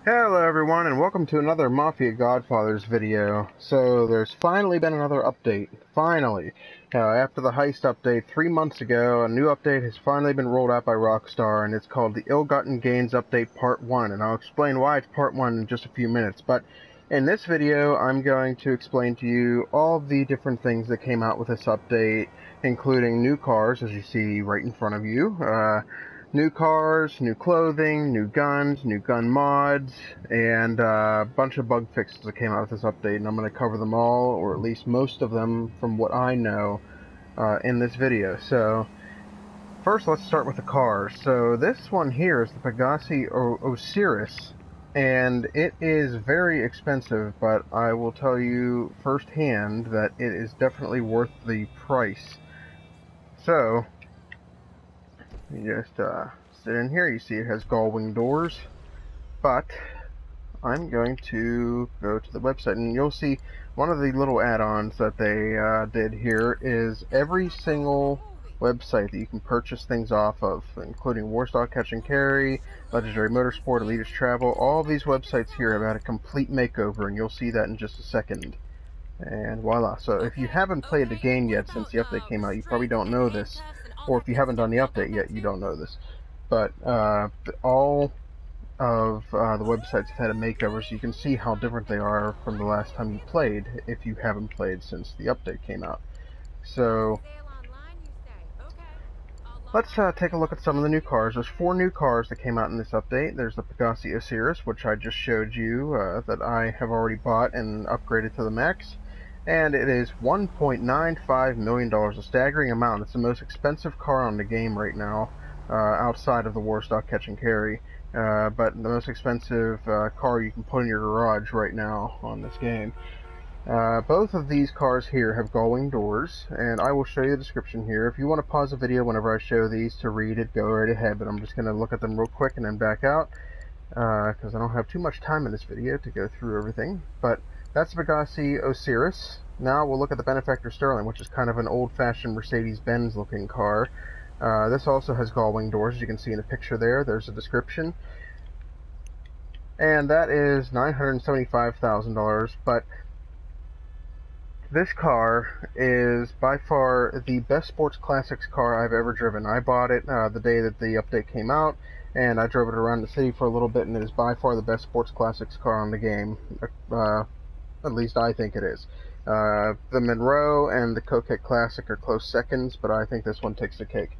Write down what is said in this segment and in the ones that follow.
Hello everyone and welcome to another Mafia Godfathers video. So there's finally been another update. Finally. After the heist update 3 months ago, a new update has finally been rolled out by Rockstar, and it's called the Ill-Gotten Gains Update Part 1, and I'll explain why it's Part 1 in just a few minutes. But in this video, I'm going to explain to you all of the different things that came out with this update, including new cars, as you see right in front of you, new cars, new clothing, new guns, new gun mods, and a bunch of bug fixes that came out with this update, and I'm going to cover them all, or at least most of them from what I know, in this video. So, first let's start with the cars. So this one here is the Pegassi Osiris, and it is very expensive, but I will tell you firsthand that it is definitely worth the price. So, you just sit in here. You see it has gull wing doors, but I'm going to go to the website, and you'll see one of the little add-ons that they did here is every single website that you can purchase things off of, including Warstock Catch and Carry, Legendary Motorsport, Elitist Travel. All of these websites here have had a complete makeover, and you'll see that in just a second. And voila. So if you haven't played the game yet since the update came out, you probably don't know this. Or if you haven't done the update yet, you don't know this. But all of the websites have had a makeover, so you can see how different they are from the last time you played, if you haven't played since the update came out. So let's take a look at some of the new cars. There's 4 new cars that came out in this update. There's the Pegassi Osiris, which I just showed you, that I have already bought and upgraded to the max. And it is $1.95 million, a staggering amount. It's the most expensive car on the game right now, outside of the Warstock Catch and Carry. But the most expensive car you can put in your garage right now on this game. Both of these cars here have gull wing doors, and I will show you the description here. If you want to pause the video whenever I show these to read it, go right ahead, but I'm just going to look at them real quick and then back out, because I don't have too much time in this video to go through everything. But that's the Pegassi Osiris. Now we'll look at the Benefactor Sterling, which is kind of an old-fashioned Mercedes-Benz looking car. This also has gull wing doors, as you can see in the picture there. There's a description. And that is $975,000, but this car is by far the best Sports Classics car I've ever driven. I bought it the day that the update came out, and I drove it around the city for a little bit, and it is by far the best Sports Classics car on the game. At least I think it is. The Monroe and the Coquette Classic are close seconds, but I think this one takes the cake.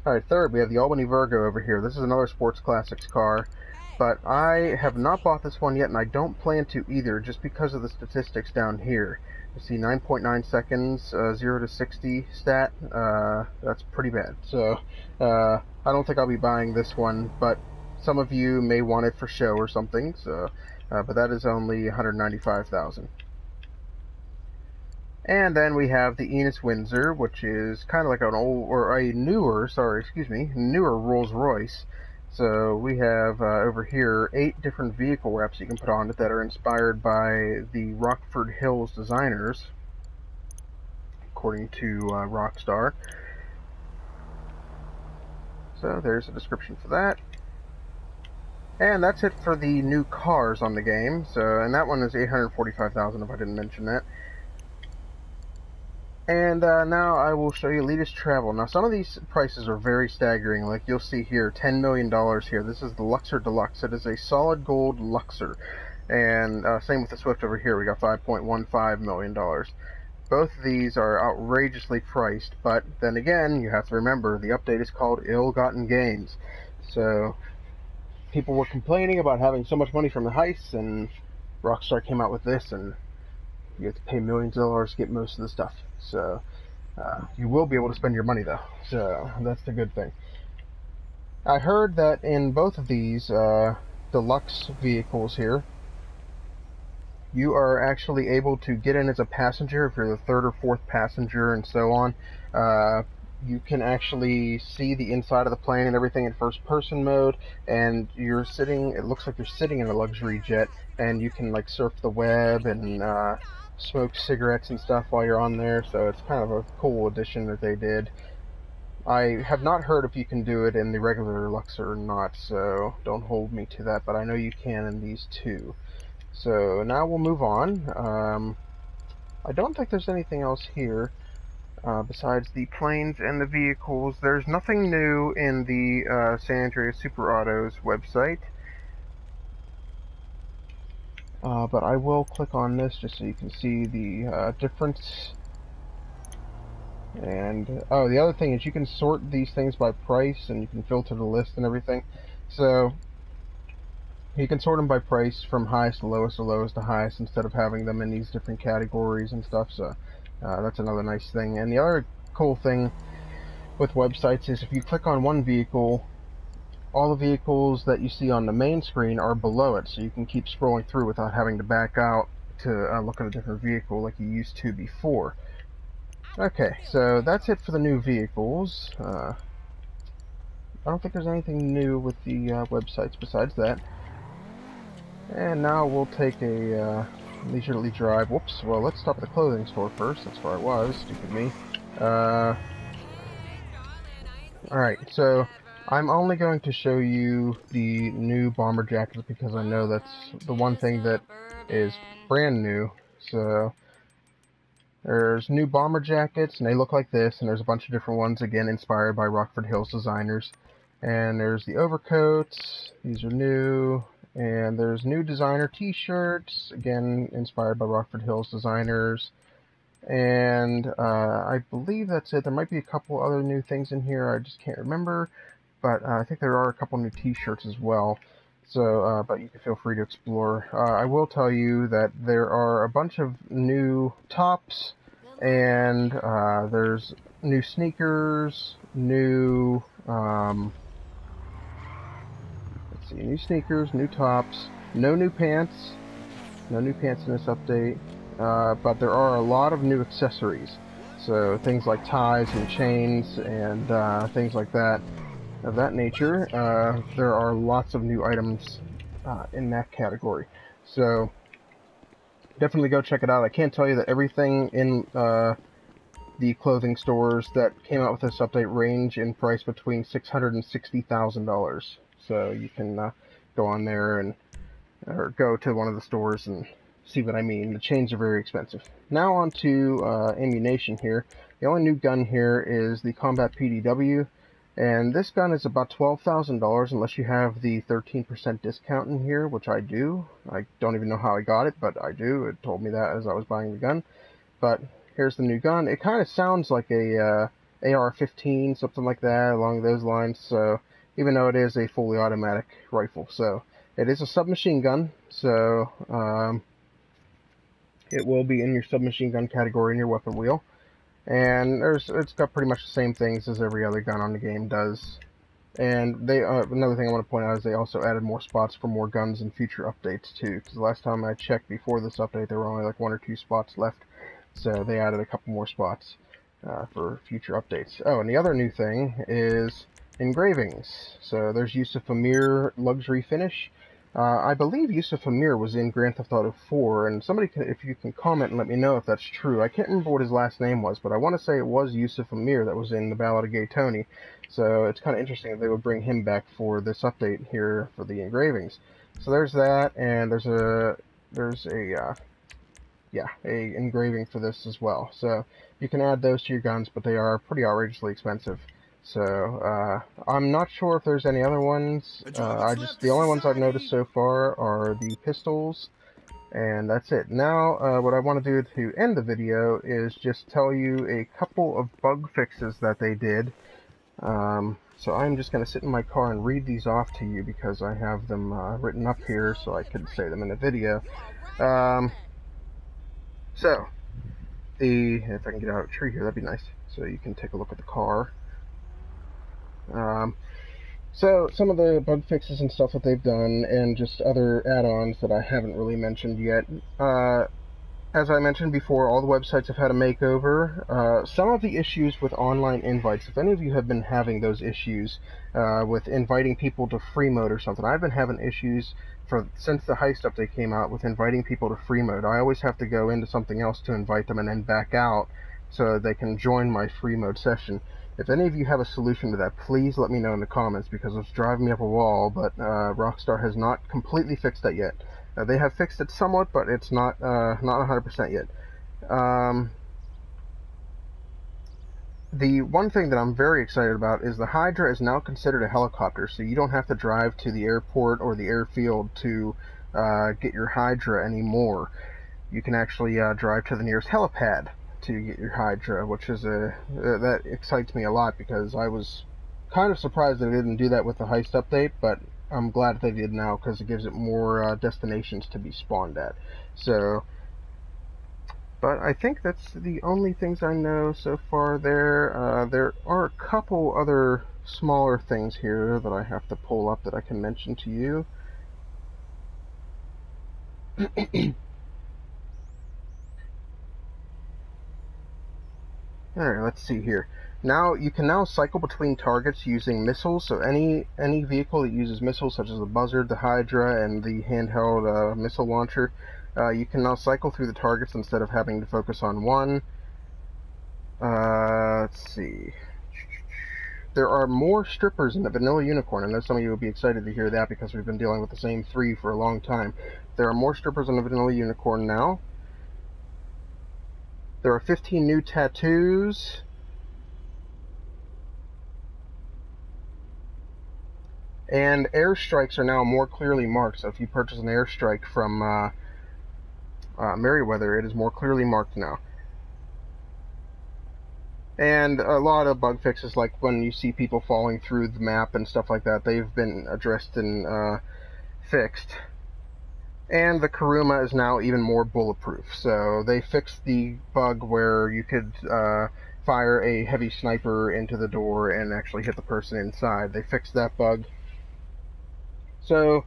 Alright, third, we have the Albany Virgo over here. This is another Sports Classics car, but I have not bought this one yet, and I don't plan to either, just because of the statistics down here. You see 9.9 seconds, 0 to 60 stat. That's pretty bad. So, I don't think I'll be buying this one, but some of you may want it for show or something, so, but that is only $195,000. And then we have the Enos Windsor, which is kind of like an old, or a newer, newer Rolls-Royce. So we have over here 8 different vehicle wraps you can put on it that are inspired by the Rockford Hills designers, according to Rockstar. So there's a description for that. And that's it for the new cars on the game. So, and that one is $845,000 if I didn't mention that. And now I will show you Elitist Travel. Now some of these prices are very staggering. Like you'll see here, $10 million here. This is the Luxor Deluxe. It is a solid gold Luxor. And same with the Swift over here. We got $5.15 million. Both of these are outrageously priced. But then again, you have to remember, the update is called Ill-Gotten Gains. So people were complaining about having so much money from the heists, and Rockstar came out with this, and you have to pay millions of dollars to get most of the stuff. So, you will be able to spend your money though. So, that's the good thing. I heard that in both of these deluxe vehicles here, you are actually able to get in as a passenger if you're the 3rd or 4th passenger and so on. You can actually see the inside of the plane and everything in first-person mode, and you're sitting, it looks like you're sitting in a luxury jet, and you can like surf the web and smoke cigarettes and stuff while you're on there, so it's kind of a cool addition that they did. I have not heard if you can do it in the regular Luxor or not, so don't hold me to that, but I know you can in these two. So now we'll move on. I don't think there's anything else here besides the planes and the vehicles. There's nothing new in the San Andreas Super Autos website. But I will click on this just so you can see the difference. And oh, the other thing is you can sort these things by price, and you can filter the list and everything. So you can sort them by price from highest to lowest or lowest to highest instead of having them in these different categories and stuff. So that's another nice thing. And the other cool thing with websites is if you click on one vehicle, all the vehicles that you see on the main screen are below it, so you can keep scrolling through without having to back out to look at a different vehicle like you used to before. Okay, so that's it for the new vehicles. I don't think there's anything new with the websites besides that. And now we'll take a leisurely drive. Whoops, well, let's stop at the clothing store first. That's where I was, stupid me. Alright, so I'm only going to show you the new bomber jackets because I know that's the one thing that is brand new. So there's new bomber jackets, and they look like this, and there's a bunch of different ones, again, inspired by Rockford Hills designers. And there's the overcoats, these are new, and there's new designer t-shirts, again, inspired by Rockford Hills designers. And I believe that's it. There might be a couple other new things in here, I just can't remember, but I think there are a couple new t-shirts as well. So, but you can feel free to explore. I will tell you that there are a bunch of new tops, and there's new sneakers, new, let's see, new sneakers, new tops, no new pants in this update, but there are a lot of new accessories. So things like ties and chains and things like that. Of that nature, there are lots of new items in that category. So definitely go check it out. I can't tell you that everything in the clothing stores that came out with this update range in price between $600 and $60,000. So you can go on there and or go to one of the stores and see what I mean. The chains are very expensive. Now on to ammunition here. The only new gun here is the Combat PDW. And this gun is about $12,000 unless you have the 13% discount in here, which I do. I don't even know how I got it, but I do. It told me that as I was buying the gun. But here's the new gun. It kind of sounds like a AR-15, something like that, along those lines. So even though it is a fully automatic rifle, so it is a submachine gun. So it will be in your submachine gun category in your weapon wheel. And it's got pretty much the same things as every other gun on the game does. And they another thing I want to point out is they also added more spots for more guns in future updates too. Because the last time I checked before this update, there were only like 1 or 2 spots left. So they added a couple more spots for future updates. Oh, and the other new thing is engravings. So there's Yusuf Amir Luxury Finish. I believe Yusuf Amir was in Grand Theft Auto 4, and somebody, if you can comment and let me know if that's true. I can't remember what his last name was, but I want to say it was Yusuf Amir that was in The Ballad of Gay Tony. So it's kind of interesting that they would bring him back for this update here for the engravings. So there's that, and there's a engraving for this as well. So you can add those to your guns, but they are pretty outrageously expensive. So, I'm not sure if there's any other ones. The only ones I've noticed so far are the pistols, and that's it. Now, what I want to do to end the video is just tell you a couple of bug fixes that they did. So I'm just going to sit in my car and read these off to you because I have them written up here so I could say them in the video. So, if I can get out of a tree here, that'd be nice. So you can take a look at the car. So some of the bug fixes and stuff that they've done, and just other add-ons that I haven't really mentioned yet. As I mentioned before, all the websites have had a makeover. Some of the issues with online invites, if any of you have been having those issues with inviting people to free mode or something, I've been having issues since the Heist update came out with inviting people to free mode. I always have to go into something else to invite them and then back out so they can join my free mode session. If any of you have a solution to that, please let me know in the comments, because it's driving me up a wall, but Rockstar has not completely fixed that yet. They have fixed it somewhat, but it's not 100% yet. The one thing that I'm very excited about is the Hydra is now considered a helicopter, so you don't have to drive to the airport or the airfield to get your Hydra anymore. You can actually drive to the nearest helipad to get your Hydra, which is that excites me a lot, because I was kind of surprised that they didn't do that with the Heist update, but I'm glad they did now, because it gives it more destinations to be spawned at. So, but I think that's the only things I know so far there. There are a couple other smaller things here that I have to pull up that I can mention to you. Alright, let's see here. Now, you can now cycle between targets using missiles, so any vehicle that uses missiles, such as the Buzzard, the Hydra, and the handheld missile launcher, you can now cycle through the targets instead of having to focus on one. Let's see. There are more strippers in the Vanilla Unicorn. I know some of you will be excited to hear that, because we've been dealing with the same 3 for a long time. There are more strippers in the Vanilla Unicorn now. There are 15 new tattoos. And airstrikes are now more clearly marked. So if you purchase an airstrike from Merryweather, it is more clearly marked now. And a lot of bug fixes, like when you see people falling through the map and stuff like that, they've been addressed and fixed. And the Kuruma is now even more bulletproof. So they fixed the bug where you could fire a heavy sniper into the door and actually hit the person inside. They fixed that bug. So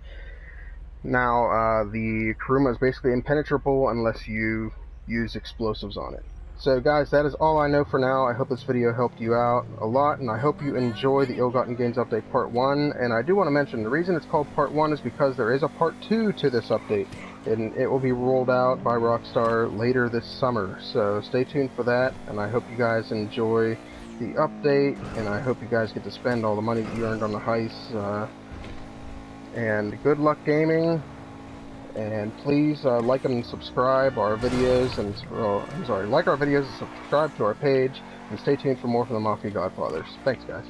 now the Kuruma is basically impenetrable unless you use explosives on it. So guys, that is all I know for now. I hope this video helped you out a lot, and I hope you enjoy the Ill-Gotten Gains Update Part 1. And I do want to mention, the reason it's called Part 1 is because there is a Part 2 to this update, and it will be rolled out by Rockstar later this summer. So stay tuned for that, and I hope you guys enjoy the update, and I hope you guys get to spend all the money that you earned on the heists. And good luck gaming. And please like and subscribe our videos, and like our videos and subscribe to our page, and stay tuned for more from the Mafia Godfathers. Thanks, guys.